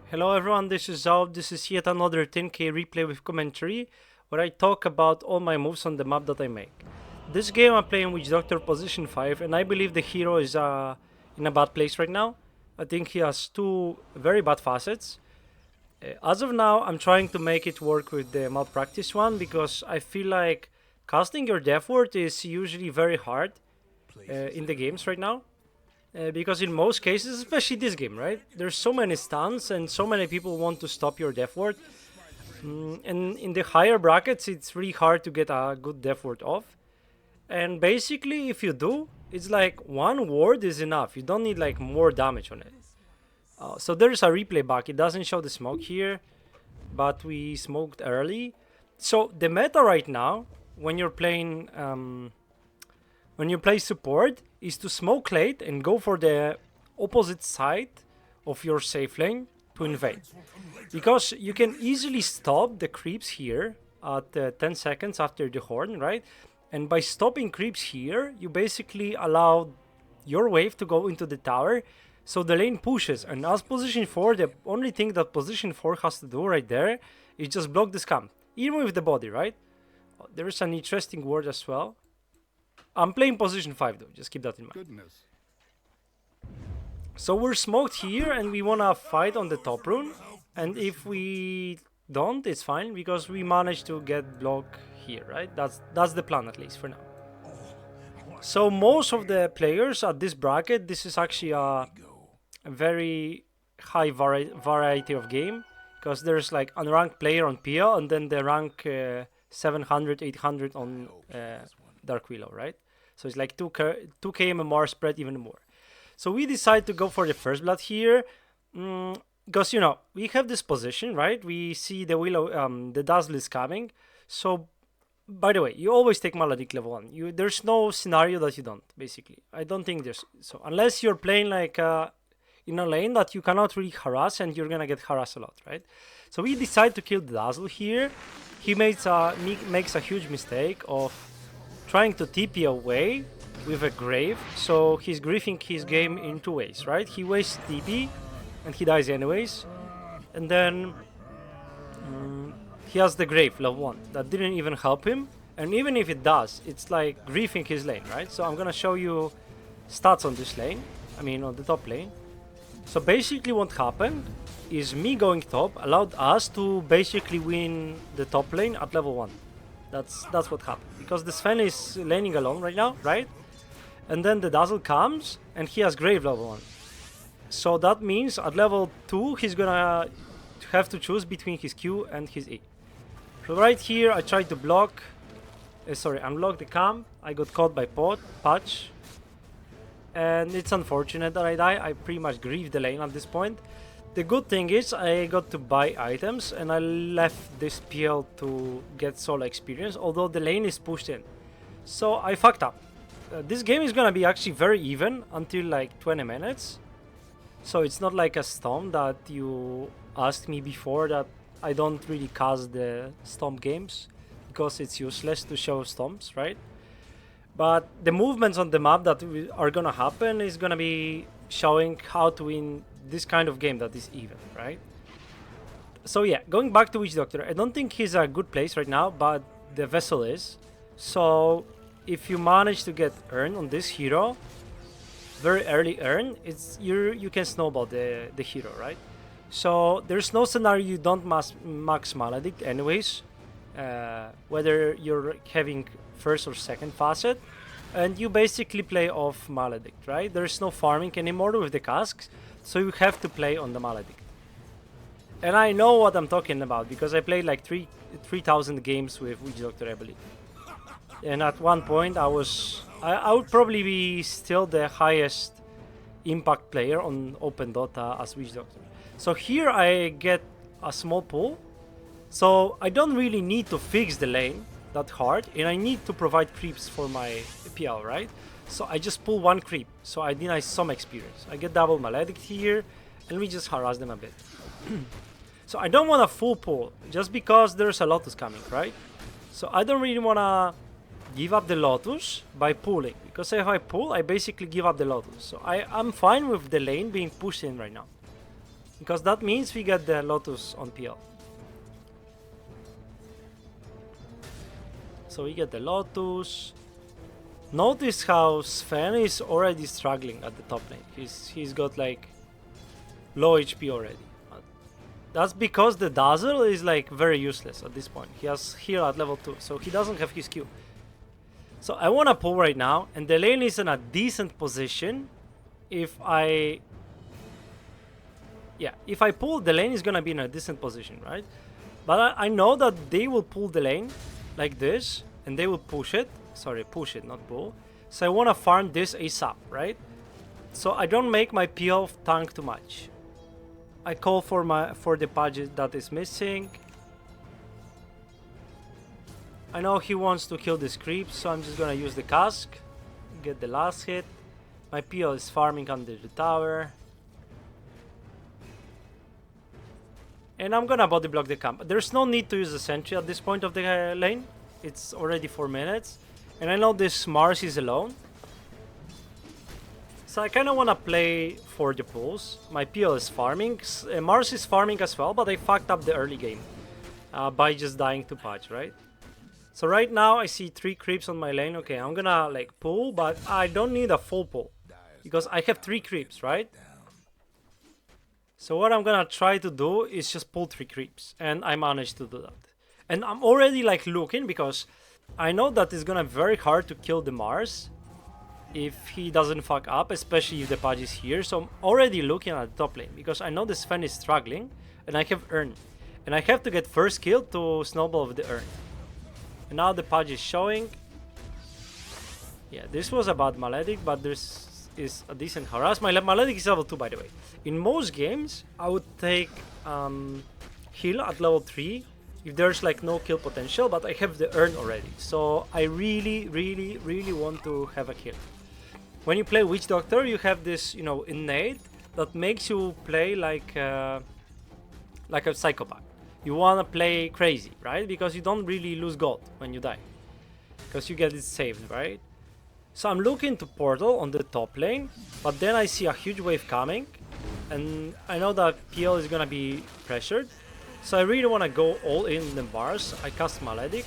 Hello everyone, this is Zao. This is yet another 10k replay with commentary, where I talk about all my moves on the map that I make. This game I'm playing Witch Doctor position 5, and I believe the hero is in a bad place right now. I think he has two very bad facets. As of now, I'm trying to make it work with the malpractice one, because I feel like casting your death ward is usually very hard in the games right now. Because in most cases, especially this game, right? There's so many stuns and so many people want to stop your death ward. And in the higher brackets, it's really hard to get a good death ward off. And basically, if you do, it's like one ward is enough. You don't need like more damage on it. So there's a replay back. It doesn't show the smoke here, but we smoked early. So the meta right now, when you're playing, when you play support, is to smoke late and go for the opposite side of your safe lane to invade. Because you can easily stop the creeps here at 10 seconds after the horn, right? And by stopping creeps here, you basically allow your wave to go into the tower, so the lane pushes. And as position 4, the only thing that position 4 has to do right there is just block the scam, even with the body, right? There is an interesting word as well. I'm playing position 5 though, just keep that in mind. Goodness. So we're smoked here and we wanna fight on the top rune. And if we don't, it's fine, because we managed to get block here, right? That's the plan, at least for now. So most of the players at this bracket, this is actually a very high variety of game, because there's like unranked player on PL and then the rank 700, 800 on Dark Willow, right? So it's like 2k MMR spread even more. So we decide to go for the first blood here, because you know we have this position, right? We see the Willow, the Dazzle is coming. So, by the way, you always take Maledict level 1. There's no scenario that you don't. Basically, I don't think there's, so unless you're playing like in a lane that you cannot really harass, and you're gonna get harassed a lot, right? So we decide to kill the Dazzle here. He makes a huge mistake of trying to TP away with a Grave, so he's griefing his game in two ways, right? He wastes TP and he dies anyways, and then he has the Grave level 1 that didn't even help him, and even if it does, it's like griefing his lane, right? So I'm gonna show you stats on this lane, I mean on the top lane. So basically what happened is me going top allowed us to basically win the top lane at level 1. That's what happened, because the Sven is laning alone right now, right? And then the Dazzle comes and he has Grave level 1. So that means at level 2 he's gonna have to choose between his Q and his E. So right here I tried to block, unblock the camp. I got caught by Patch. And it's unfortunate that I die. I pretty much grieved the lane at this point. The good thing is I got to buy items and I left this PL to get solo experience, although the lane is pushed in. So I fucked up. This game is gonna be actually very even until like 20 minutes. So it's not like a Stomp that you asked me before, that I don't really cast the Stomp games because it's useless to show Stomps, right? But the movements on the map that are gonna happen is gonna be showing how to win this kind of game that is even, right? So yeah, going back to Witch Doctor, I don't think he's a good place right now, but the Vessel is. So if you manage to get Earn on this hero, very early Earn, you can snowball the hero, right? So there's no scenario you don't max Maledict anyways, whether you're having first or second facet, and you basically play off Maledict, right? There's no farming anymore with the casks, so you have to play on the Maledict. And I know what I'm talking about, because I played like 3,000 games with Witch Doctor, I believe. And at one point I would probably be still the highest impact player on Open Dota as Witch Doctor. So here I get a small pull, so I don't really need to fix the lane that hard, and I need to provide creeps for my PL, right? So I just pull one creep, so I deny some experience. I get double Maledict here, and we just harass them a bit. So I don't want a full pull, just because there's a Lotus coming, right? So I don't really want to give up the Lotus by pulling, because if I pull, I basically give up the Lotus. So I'm fine with the lane being pushed in right now. because that means we get the Lotus on PL. So we get the Lotus. Notice how Sven is already struggling at the top lane. He's got like low HP already. That's because the Dazzle is like very useless at this point. He has heal at level 2, so he doesn't have his Q. So I wanna pull right now, and the lane is in a decent position. If I pull, the lane is gonna be in a decent position, right? But I know that they will pull the lane like this, and they will push it. Sorry, push it, not pull. So I wanna farm this ASAP, right? So I don't make my PL tank too much. I call for the Pudge that is missing. I know he wants to kill this creep, so I'm just gonna use the cask, get the last hit. My PL is farming under the tower. And I'm gonna body block the camp. There's no need to use the sentry at this point of the lane. It's already 4 minutes. And I know this Mars is alone. So I kinda wanna play for the pulls. My PL is farming. Mars is farming as well, but I fucked up the early game. By just dying to Pudge, right? So right now I see 3 creeps on my lane. Okay, I'm gonna like pull, but I don't need a full pull. Because I have 3 creeps, right? So what I'm gonna try to do is just pull 3 creeps. And I managed to do that. And I'm already like looking, because I know that it's gonna be very hard to kill the Mars if he doesn't fuck up, especially if the Pudge is here. So I'm already looking at the top lane, because I know the Sven is struggling, and I have Urn. And I have to get first kill to snowball with the Urn. And now the Pudge is showing. Yeah, this was a bad Maledic, but this is a decent harass. My Maledic is level 2, by the way. In most games, I would take heal at level 3 if there's like no kill potential, but I have the Urn already. So I really, really, really want to have a kill. When you play Witch Doctor, you have this, you know, innate that makes you play like a psychopath. You wanna play crazy, right? Because you don't really lose gold when you die, because you get it saved, right? So I'm looking to portal on the top lane, but then I see a huge wave coming, and I know that PL is gonna be pressured. So I really wanna go all in the bars. I cast Maledic,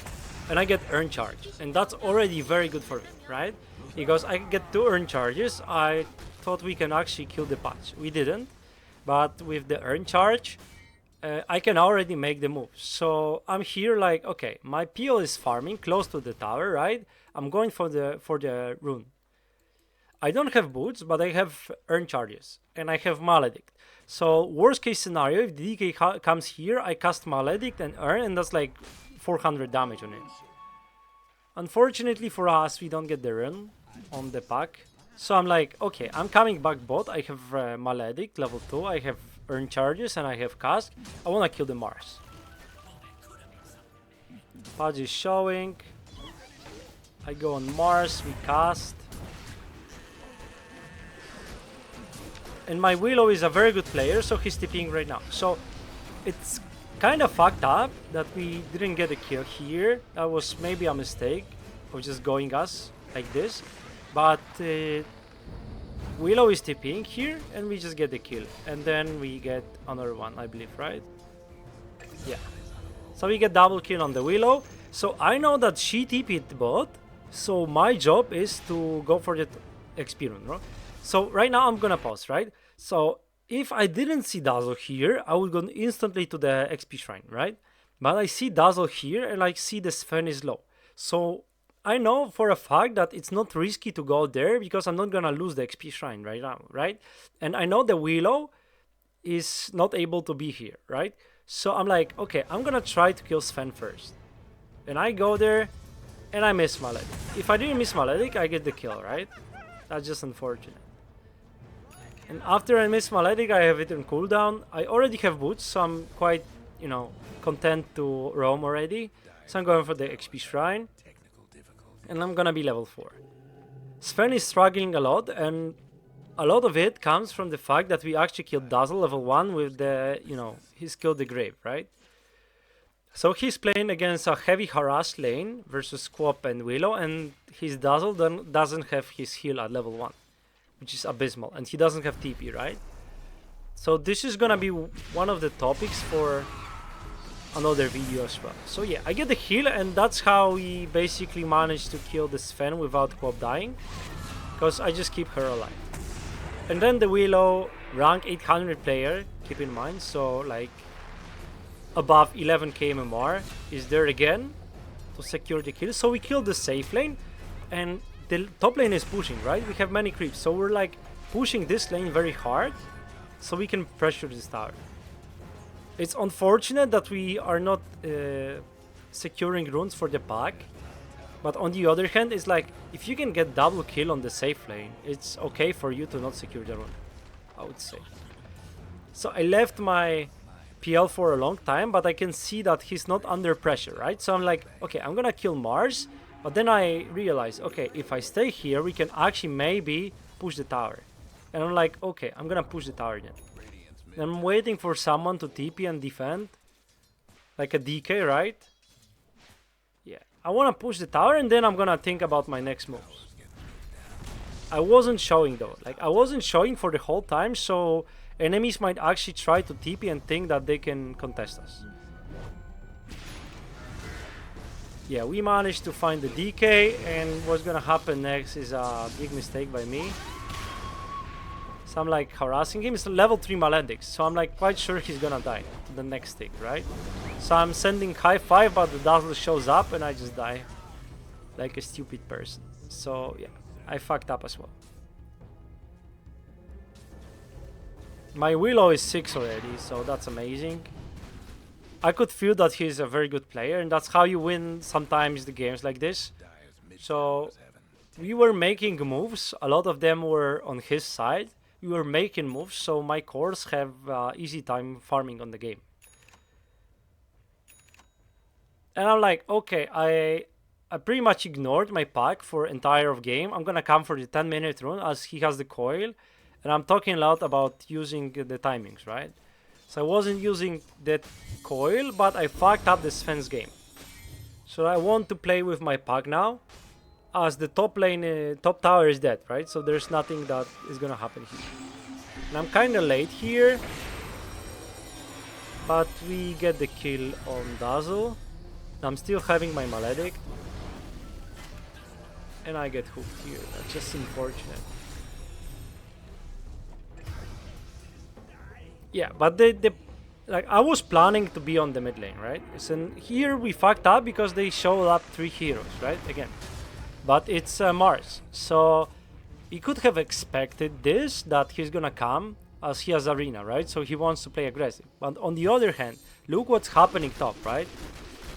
and I get Urn Charge, and that's already very good for me, right? Because I get 2 Urn Charges. I thought we can actually kill the Pudge. We didn't, but with the Urn Charge, I can already make the move. So I'm here like, okay, my PL is farming close to the tower, right? I'm going for the rune. I don't have boots, but I have Urn Charges, and I have Maledict. So worst case scenario, if the DK comes here, I cast Maledict and Urn, and that's like 400 damage on it. Unfortunately for us, we don't get the rune on the pack. So I'm like, okay, I'm coming back bot. I have Maledict level 2, I have Urn Charges, and I have Cask. I wanna kill the Mars. Pudge is showing. I go on Mars, we cast. And my Willow is a very good player, so he's TPing right now. So it's kind of fucked up that we didn't get a kill here. That was maybe a mistake of just going us like this. But Willow is TPing here, and we just get the kill. And then we get another one, I believe, right? Yeah. So we get double kill on the Willow. So I know that she TP'd bot. So my job is to go for the XP rune, right? So right now I'm gonna pause, right? So if I didn't see Dazzle here, I would go instantly to the XP shrine, right? But I see Dazzle here, and I see the Sven is low. So I know for a fact that it's not risky to go there, because I'm not gonna lose the XP shrine right now, right? And I know the Willow is not able to be here, right? So I'm like, okay, I'm gonna try to kill Sven first. And I go there, and I miss Maledic. If I didn't miss Maledic, I get the kill, right? That's just unfortunate. And after I miss Maledic, I have it on cooldown. I already have boots, so I'm quite, you know, content to roam already. So I'm going for the XP shrine. And I'm gonna be level 4. Sven is struggling a lot, and a lot of it comes from the fact that we actually killed Dazzle level 1 with the, you know, he's killed the Grave, right? So he's playing against a heavy harass lane versus Squop and Willow, and his Dazzle doesn't have his heal at level 1, which is abysmal, and he doesn't have TP, right? So this is gonna be one of the topics for another video as well. So yeah, I get the heal, and that's how we basically managed to kill the Sven without co-op dying, because I just keep her alive. And then the Willow, rank 800 player, keep in mind, so like above 11k MMR, is there again to secure the kill. So we killed the safe lane, and the top lane is pushing, right? We have many creeps, so we're like pushing this lane very hard so we can pressure this tower. It's unfortunate that we are not securing runes for the pack, but on the other hand, it's like if you can get double kill on the safe lane, it's okay for you to not secure the rune, I would say. So I left my PL for a long time, but I can see that he's not under pressure, right? So I'm like, okay, I'm gonna kill Mars, but then I realize, okay, if I stay here, we can actually maybe push the tower. And I'm like, okay, I'm gonna push the tower then. I'm waiting for someone to TP and defend, like a DK, right? Yeah, I wanna push the tower, and then I'm gonna think about my next moves. I wasn't showing though, like I wasn't showing for the whole time, so enemies might actually try to TP and think that they can contest us. Yeah, we managed to find the DK, and what's gonna happen next is a big mistake by me. So I'm like harassing him. It's a level 3 Maledix, so I'm like quite sure he's gonna die to the next tick, right? So I'm sending high 5, but the Dazzle shows up and I just die like a stupid person. So yeah, I fucked up as well. My Willow is 6 already, so that's amazing. I could feel that he's a very good player, and that's how you win sometimes the games like this. So we were making moves, a lot of them were on his side. We were making moves, so my cores have easy time farming on the game. And I'm like, okay, I pretty much ignored my pack for entire of game. I'm gonna come for the 10-minute run as he has the coil. And I'm talking a lot about using the timings, right? So I wasn't using that coil, but I fucked up the Sven's game. So I want to play with my pack now, as the top lane, top tower is dead, right? So there's nothing that is gonna happen here. And I'm kinda late here, but we get the kill on Dazzle. I'm still having my Maledict, and I get hooked here. That's just unfortunate. Yeah, but like I was planning to be on the mid lane, right? So here we fucked up because they showed up 3 heroes, right? Again, but it's Mars, so he could have expected this, that he's gonna come as he has arena, right? So he wants to play aggressive. But on the other hand, look what's happening top, right?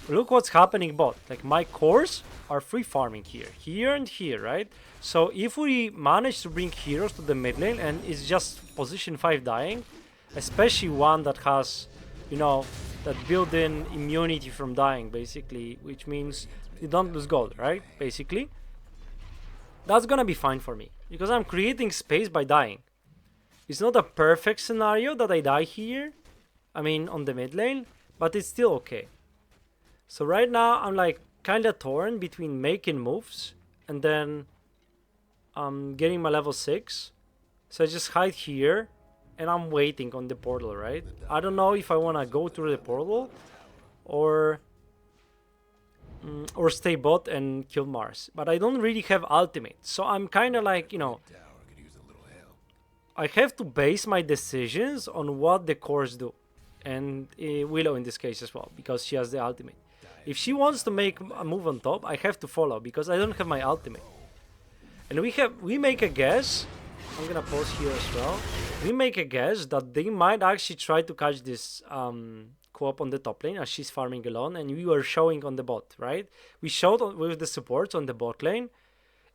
Look what's happening bot. Like my cores are free farming here and here, right? So if we manage to bring heroes to the mid lane and it's just position 5 dying, especially one that has, you know, that built-in immunity from dying, basically, which means you don't lose gold, right? Basically, that's gonna be fine for me because I'm creating space by dying. It's not a perfect scenario that I die here, I mean on the mid lane, but it's still okay. So right now I'm like kinda torn between making moves and then getting my level 6. So I just hide here and I'm waiting on the portal, right? I don't know if I wanna go through the portal or stay bot and kill Mars, but I don't really have ultimate, so I'm kind of like, you know, I have to base my decisions on what the cores do, and Willow in this case as well, because she has the ultimate. If she wants to make a move on top, I have to follow because I don't have my ultimate. And we make a guess. I'm gonna pause here as well. We make a guess that they might actually try to catch this co-op on the top lane as she's farming alone, and we were showing on the bot, right? We showed with the supports on the bot lane,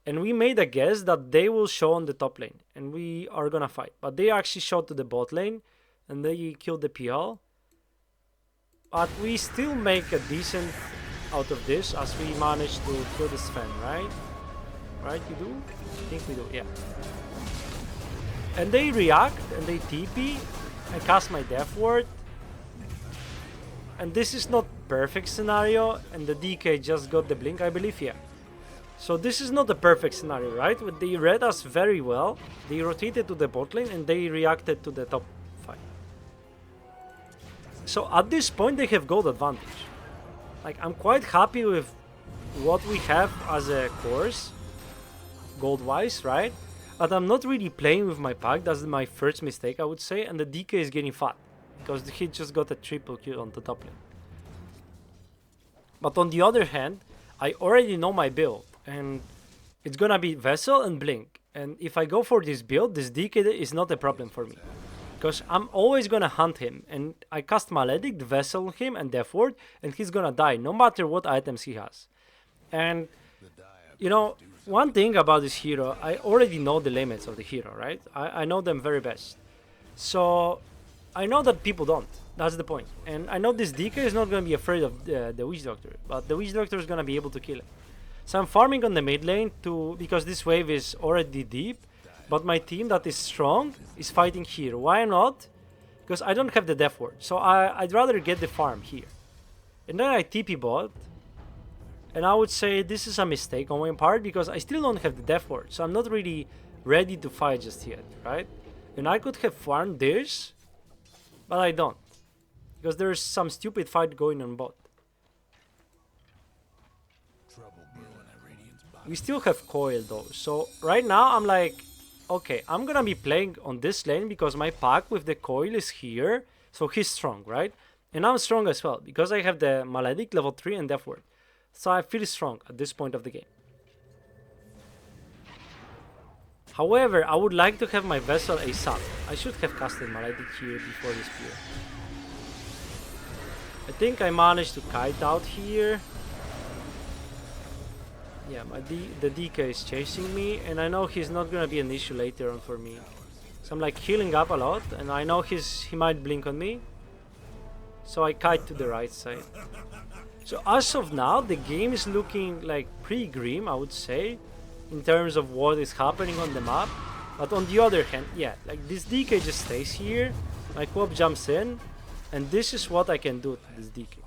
and we made a guess that they will show on the top lane, and we are gonna fight. But they actually showed to the bot lane, and they killed the PL. But we still make a decent out of this as we managed to kill the Sven, right? Right, you do? I think we do, yeah. And they react, and they TP, I cast my Death Ward. And this is not perfect scenario, and the DK just got the blink, I believe, yeah. So this is not the perfect scenario, right? But they read us very well. They rotated to the bot lane, and they reacted to the top fight. So at this point, they have gold advantage. Like, I'm quite happy with what we have as a course, gold-wise, right? But I'm not really playing with my pack. That's my first mistake, I would say. And the DK is getting fat because he just got a triple kill on the top lane. But on the other hand, I already know my build, and it's gonna be Vessel and Blink. And if I go for this build, this DK is not a problem for me, because I'm always gonna hunt him, and I cast Maledict, Vessel him, and Death Ward, and he's gonna die no matter what items he has. And you know, one thing about this hero, I already know the limits of the hero, right? I know them very best. So I know that people don't. That's the point. And I know this DK is not going to be afraid of the Witch Doctor, but the Witch Doctor is going to be able to kill him. So I'm farming on the mid lane because this wave is already deep, but my team that is strong is fighting here. Why not? Because I don't have the Death Ward. So I'd rather get the farm here. And then I TP bot. And I would say this is a mistake on my part because I still don't have the Death Ward. So I'm not really ready to fight just yet, right? And I could have farmed this, but I don't. Because there's some stupid fight going on bot. We still have coil though. So right now I'm like, okay, I'm gonna be playing on this lane because my pack with the coil is here. So he's strong, right? And I'm strong as well because I have the Maledict level 3 and Death Ward. So I feel strong at this point of the game. However, I would like to have my Vessel ASAP. I should have casted Maledict here before this spear. I think I managed to kite out here. Yeah, the DK is chasing me, and I know he's not gonna be an issue later on for me. So I'm like healing up a lot, and I know he might blink on me. So I kite to the right side. So as of now, the game is looking like pretty grim, I would say, in terms of what is happening on the map. But on the other hand, yeah, like this DK just stays here, my co-op jumps in, and this is what I can do to this DK.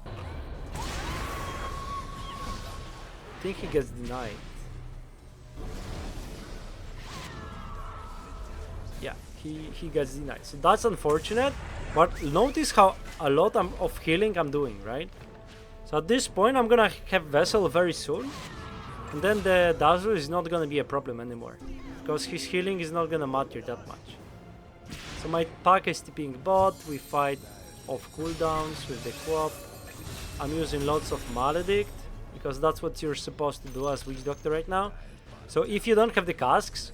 I think he gets denied. Yeah, he gets denied. So that's unfortunate, but notice how a lot of healing I'm doing, right? So at this point, I'm gonna have Vessel very soon, and then the Dazzle is not gonna be a problem anymore, because his healing is not gonna matter that much. So my pack is tipping bot, we fight off cooldowns with the co-op. I'm using lots of Maledict, because that's what you're supposed to do as Witch Doctor right now. So if you don't have the casks,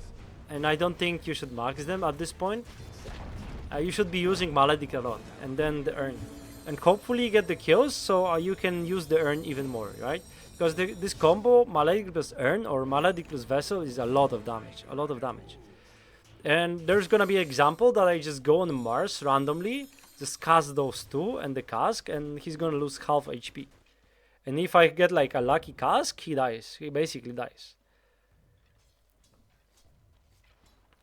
and I don't think you should max them at this point, you should be using Maledict a lot, and then the Urn. And hopefully get the kills, so you can use the Urn even more, right? Because this combo, Maledict plus Urn or Maledict plus Vessel, is a lot of damage. And there's gonna be an example that I just go on Mars randomly, just cast those two and the cask, and he's gonna lose half HP. And if I get like a lucky cask, he dies. He basically dies.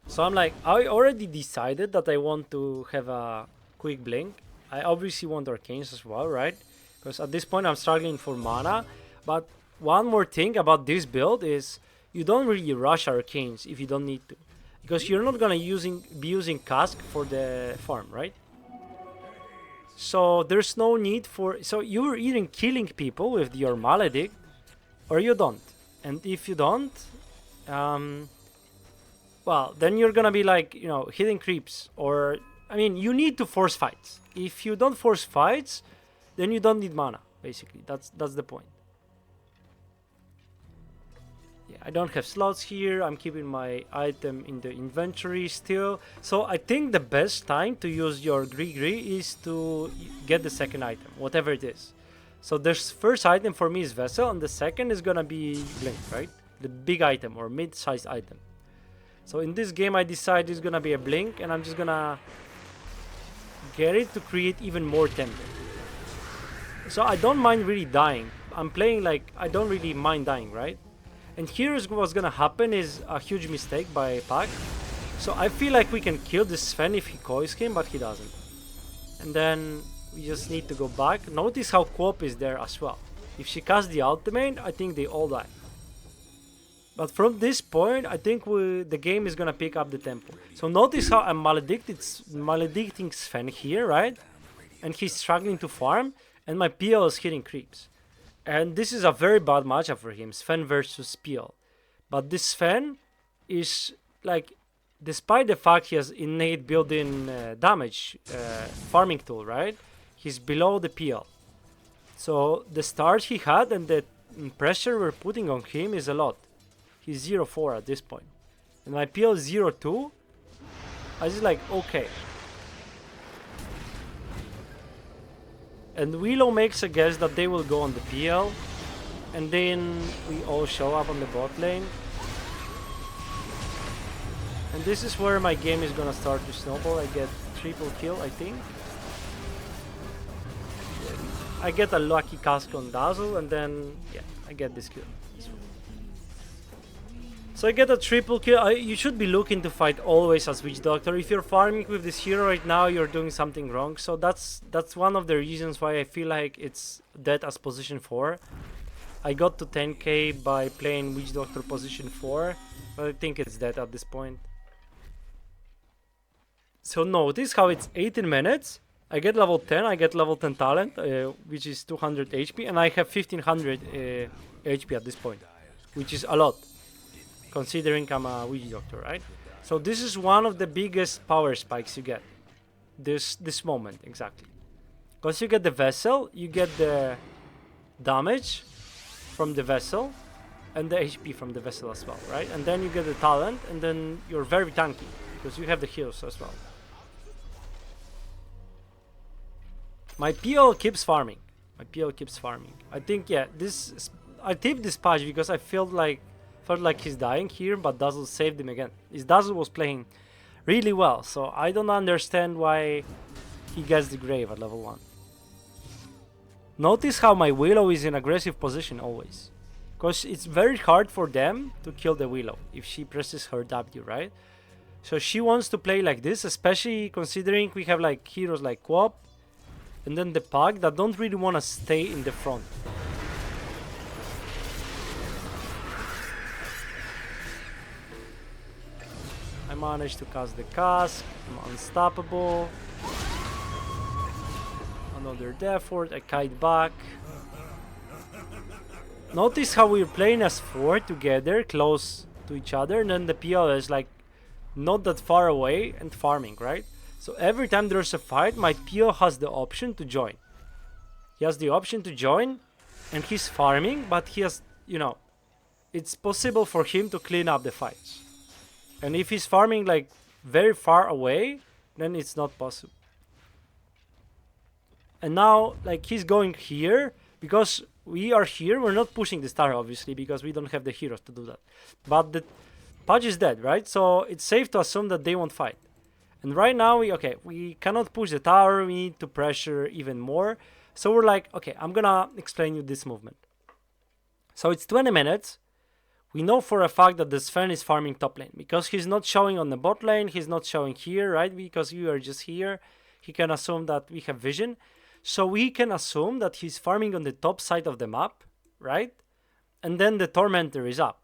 So I'm like, I already decided that I want to have a quick blink. I obviously want Arcanes as well, right? Because at this point I'm struggling for mana. But one more thing about this build is you don't really rush Arcanes if you don't need to. Because you're not gonna be using cask for the farm, right? So there's no need for... So you're either killing people with your Maledict or you don't. And if you don't, well, then you're gonna be like, you know, hitting creeps. Or, I mean, you need to force fights. If you don't force fights, then you don't need mana, basically. That's the point. Yeah, I don't have slots here. I'm keeping my item in the inventory still. So I think the best time to use your Gree is to get the second item, whatever it is. So the first item for me is Vessel, and the second is gonna be Blink, right? The big item or mid-sized item. So in this game I decide it's gonna be a Blink, and I'm just gonna get it to create even more tempo. So I don't mind really dying. I'm playing like I don't really mind dying, right? And here's what's gonna happen is a huge mistake by Pac. So I feel like we can kill this Sven if he coils him, but he doesn't. And then we just need to go back. Notice how co-op is there as well. If she casts the ultimate, I think they all die. But from this point, I think the game is gonna pick up the tempo. So notice how I'm maledicting Sven here, right? and he's struggling to farm, and my PL is hitting creeps. And this is a very bad matchup for him, Sven versus PL. But this Sven is like, despite the fact he has innate built-in damage farming tool, right? He's below the PL. So the start he had and the pressure we're putting on him is a lot. He's 0-4 at this point. And my PL is 0-2. I was like, okay. And Willow makes a guess that they will go on the PL. And then we all show up on the bot lane. And this is where my game is gonna start to snowball. I get triple kill, I think. I get a lucky cast on Dazzle, and then, yeah, I get this kill. So I get a triple kill. You should be looking to fight always as Witch Doctor. If you're farming with this hero right now, you're doing something wrong. So that's one of the reasons why I feel like it's dead as position 4. I got to 10k by playing Witch Doctor position 4, but I think it's dead at this point. So notice how it's 18 minutes. I get level 10, I get level 10 talent, which is 200 HP, and I have 1500 HP at this point, which is a lot, considering I'm a Witch Doctor, right? So this is one of the biggest power spikes you get, this moment, exactly. Because you get the vessel, you get the damage from the vessel, and the HP from the vessel as well, right? And then you get the talent, and then you're very tanky, because you have the heals as well. My PL keeps farming. I think, yeah, I tipped this patch because I felt like he's dying here, but Dazzle saved him again. His Dazzle was playing really well, so I don't understand why he gets the grave at level 1. Notice how my Willow is in aggressive position always. Because it's very hard for them to kill the Willow if she presses her W, right? So she wants to play like this, especially considering we have like heroes like Quap, and then the Pug that don't really want to stay in the front. I managed to cast the cask. I'm unstoppable. Another death ward. I kite back. Notice how we're playing as 4 together, close to each other, and then the PL is like not that far away and farming, right? So every time there's a fight, my PO has the option to join. He has the option to join, and he's farming, but he has, you know, it's possible for him to clean up the fights. And if he's farming like very far away, then it's not possible. And now, like, he's going here, because we are here, we're not pushing the star, obviously, because we don't have the heroes to do that. But the Pudge is dead, right? So it's safe to assume that they won't fight. And right now, we cannot push the tower, we need to pressure even more. So we're like, okay, I'm gonna explain you this movement. So it's 20 minutes. We know for a fact that the Sven is farming top lane, because he's not showing on the bot lane, he's not showing here, right? Because you are just here, he can assume that we have vision. So we can assume that he's farming on the top side of the map, right? And then the Tormentor is up.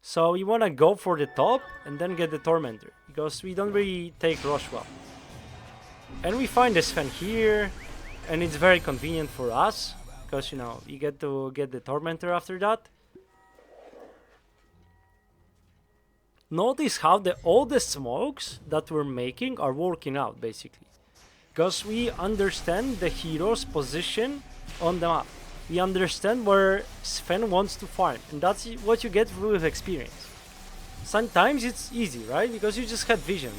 So you want to go for the top and then get the Tormentor, because we don't really take Rush well. And we find the Sven here, and it's very convenient for us, because, you know, you get to get the Tormentor after that. Notice how all the smokes that we're making are working out, basically. Because we understand the hero's position on the map. We understand where Sven wants to farm, and that's what you get with experience. Sometimes it's easy, right? Because you just have vision.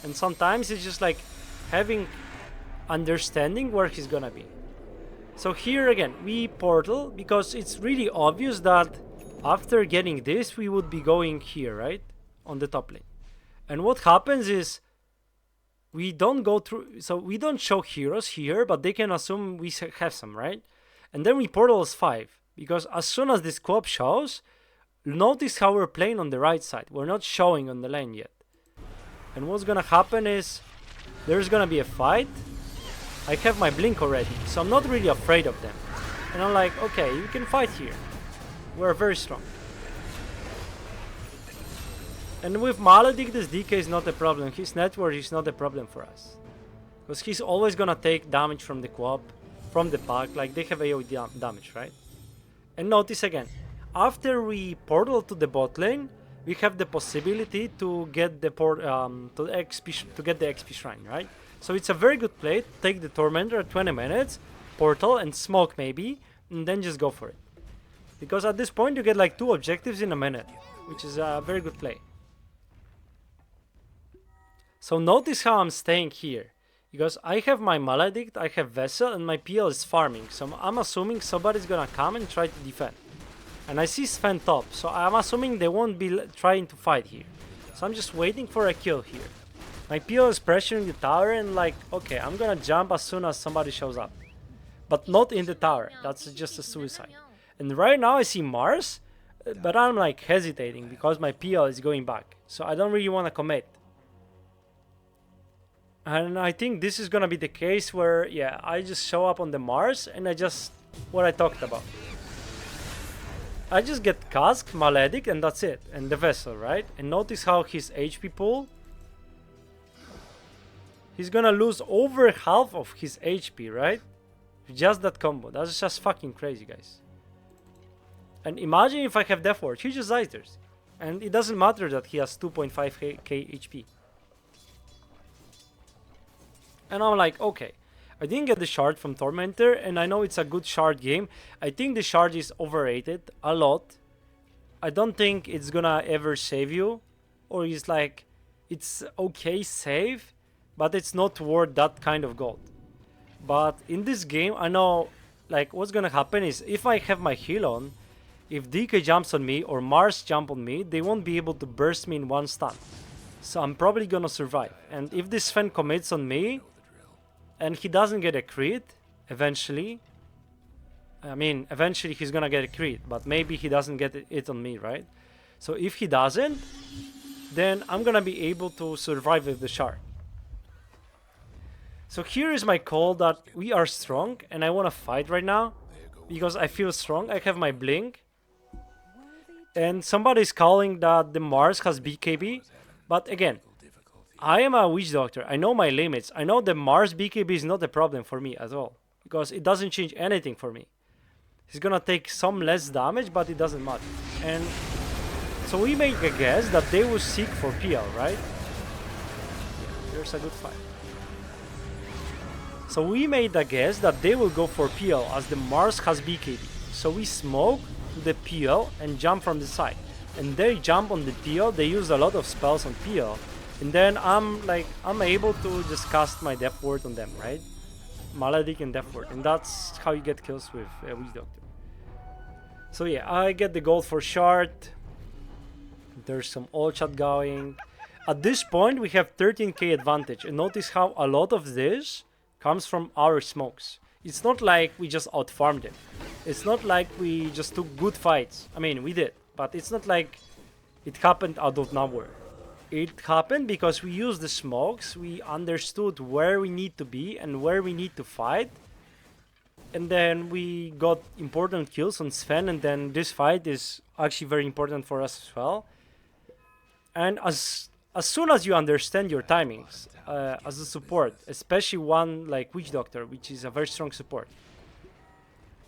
And sometimes it's just like having understanding where he's gonna be. So here again, we portal, because it's really obvious that after getting this, we would be going here, right? On the top lane. And what happens is, we don't go through, so we don't show heroes here, but they can assume we have some, right? And then we portal as 5, because as soon as this co-op shows, notice how we're playing on the right side. We're not showing on the lane yet. And what's gonna happen is, there's gonna be a fight. I have my blink already, so I'm not really afraid of them. And I'm like, okay, you can fight here. We're very strong. And with Maledict, this DK is not a problem. His network is not a problem for us. Because he's always gonna take damage from the co-op, from the pack, like they have AoE damage, right? And notice again, after we portal to the bot lane, we have the possibility to get the get the XP shrine, right? So it's a very good play. Take the Tormentor at 20 minutes, portal and smoke maybe, and then just go for it. Because at this point you get like 2 objectives in a minute, which is a very good play. So notice how I'm staying here. Because I have my Maledict, I have Vessel, and my PL is farming. So I'm assuming somebody's gonna come and try to defend. And I see Sven top, so I'm assuming they won't be trying to fight here. So I'm just waiting for a kill here. My PL is pressuring the tower and like, okay, I'm gonna jump as soon as somebody shows up. But not in the tower, that's just a suicide. And right now I see Mars, but I'm like hesitating because my PL is going back. So I don't really want to commit. And I think this is gonna be the case where, yeah, I just show up on the Mars and I just, what I talked about. I just get Cask, Maledict, and that's it. And the Vessel, right? And notice how his HP pool, he's gonna lose over half of his HP, right? Just that combo. That's just fucking crazy, guys. And imagine if I have Death Ward, he just dies there. And it doesn't matter that he has 2.5k HP. And I'm like, okay, I didn't get the shard from Tormentor, and I know it's a good shard game. I think the shard is overrated a lot. I don't think it's gonna ever save you, or it's like, it's okay save, but it's not worth that kind of gold. But in this game, I know, like, what's gonna happen is, if I have my heal on, if DK jumps on me or Mars jump on me, they won't be able to burst me in one stun. So I'm probably gonna survive. And if this Sven commits on me, and he doesn't get a crit, eventually, I mean, eventually he's gonna get a crit, but maybe he doesn't get it on me, right? So if he doesn't, then I'm gonna be able to survive with the shard. So here is my call that we are strong, and I wanna fight right now, because I feel strong. I have my blink, and somebody's calling that the Mars has BKB, but again, I am a witch doctor. I know my limits. I know the Mars BKB is not a problem for me at all, because it doesn't change anything for me. He's gonna take some less damage, but it doesn't matter. And so we make a guess that they will seek for PL, right? Yeah, there's a good fight. So we made a guess that they will go for PL as the Mars has BKB. So we smoke the PL and jump from the side. And they jump on the PL, they use a lot of spells on PL. And then I'm able to just cast my Death Ward on them, right? Maledict and Death Ward. And that's how you get kills with Witch Doctor. So yeah, I get the gold for shard. There's some ult chat going. At this point, we have 13k advantage. And notice how a lot of this comes from our smokes. It's not like we just outfarmed them. It's not like we just took good fights. I mean, we did. But it's not like it happened out of nowhere. It happened because we used the smokes, we understood where we need to be and where we need to fight. And then we got important kills on Sven, and then this fight is actually very important for us as well. And as soon as you understand your timings as a support, especially one like Witch Doctor, which is a very strong support,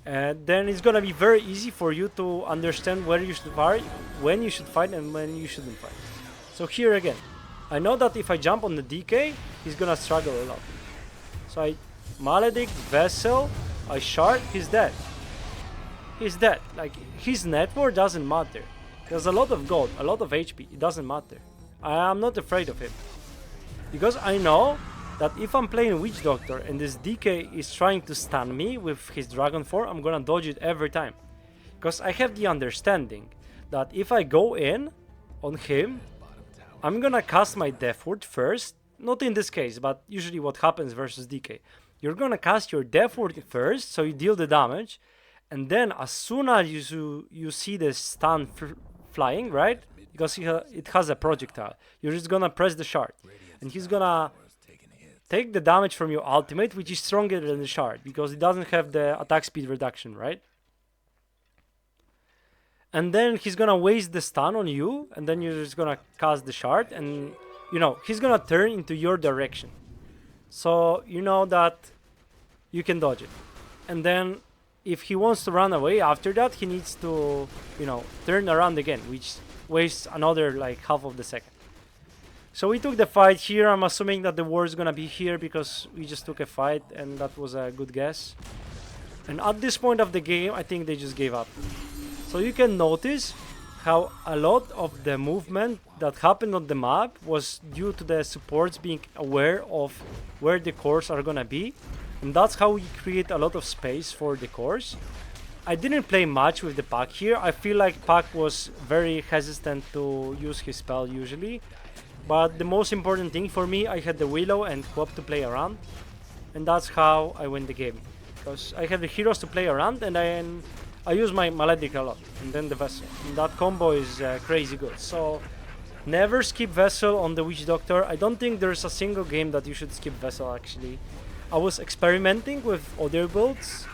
then it's gonna be very easy for you to understand where you should fight, when you should fight, and when you shouldn't fight. So here again, I know that if I jump on the DK, he's gonna struggle a lot. So I Maledict, Vessel, I shard, he's dead. He's dead. Like, his net worth doesn't matter. There's a lot of gold, a lot of HP, it doesn't matter. I am not afraid of him. Because I know that if I'm playing Witch Doctor and this DK is trying to stun me with his Dragon form, I'm gonna dodge it every time. Because I have the understanding that if I go in on him, I'm gonna cast my Death Ward first. Not in this case, but usually what happens versus DK. You're gonna cast your Death Ward first, so you deal the damage. And then as soon as you see the stun flying, right? Because it has a projectile. You're just gonna press the shard. And he's gonna take the damage from your ultimate, which is stronger than the shard. Because it doesn't have the attack speed reduction, right? And then he's gonna waste the stun on you, and then you're just gonna cast the shard, and you know, he's gonna turn into your direction. so you know that you can dodge it. And then if he wants to run away after that, he needs to, you know, turn around again, which wastes another like half of the second. So we took the fight here. I'm assuming that the war is gonna be here because we just took a fight, and that was a good guess. And at this point of the game, I think they just gave up. So you can notice how a lot of the movement that happened on the map was due to the supports being aware of where the cores are gonna be. And that's how we create a lot of space for the cores. I didn't play much with the Pac here. I feel like Pac was very hesitant to use his spell usually. But the most important thing for me, I had the Willow and Quap to play around. And that's how I win the game. Because I had the heroes to play around, and then I use my Maledic a lot, and then the Vessel. And that combo is crazy good. So never skip Vessel on the Witch Doctor. I don't think there's a single game that you should skip Vessel actually. I was experimenting with other builds,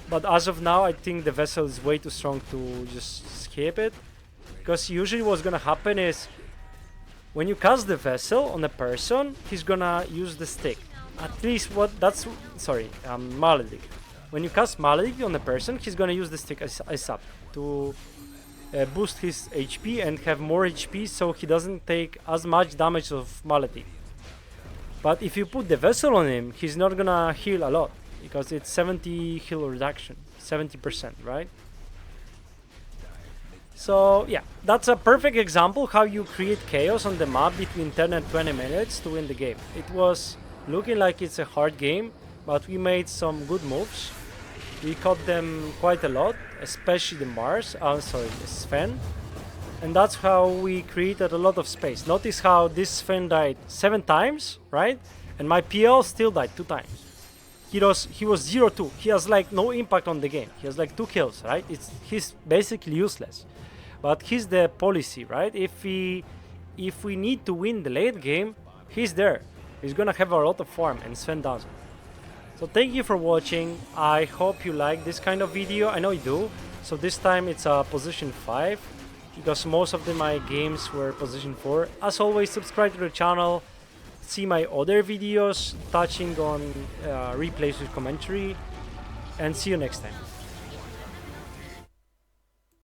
but as of now I think the Vessel is way too strong to just skip it. Because usually what's gonna happen is when you cast the Vessel on a person, he's gonna use the stick. At least Maledic. When you cast Maledic on a person, he's gonna use the stick as up to boost his HP and have more HP, so he doesn't take as much damage of Maledic. But if you put the Vessel on him, he's not gonna heal a lot because it's 70 heal reduction, 70%, right? So yeah, that's a perfect example how you create chaos on the map between 10 and 20 minutes to win the game. It was looking like it's a hard game, but we made some good moves. We caught them quite a lot, especially the Sven. And that's how we created a lot of space. Notice how this Sven died 7 times, right? And my PL still died 2 times. He was 0-2. He has like no impact on the game. He has like 2 kills, right? He's basically useless. But he's the policy, right? If we need to win the late game, he's there. He's gonna have a lot of farm, and Sven doesn't. So thank you for watching. I hope you like this kind of video. I know you do. So this time it's a position 5 because most of my games were position 4. As always, subscribe to the channel. See my other videos touching on replays with commentary. And see you next time.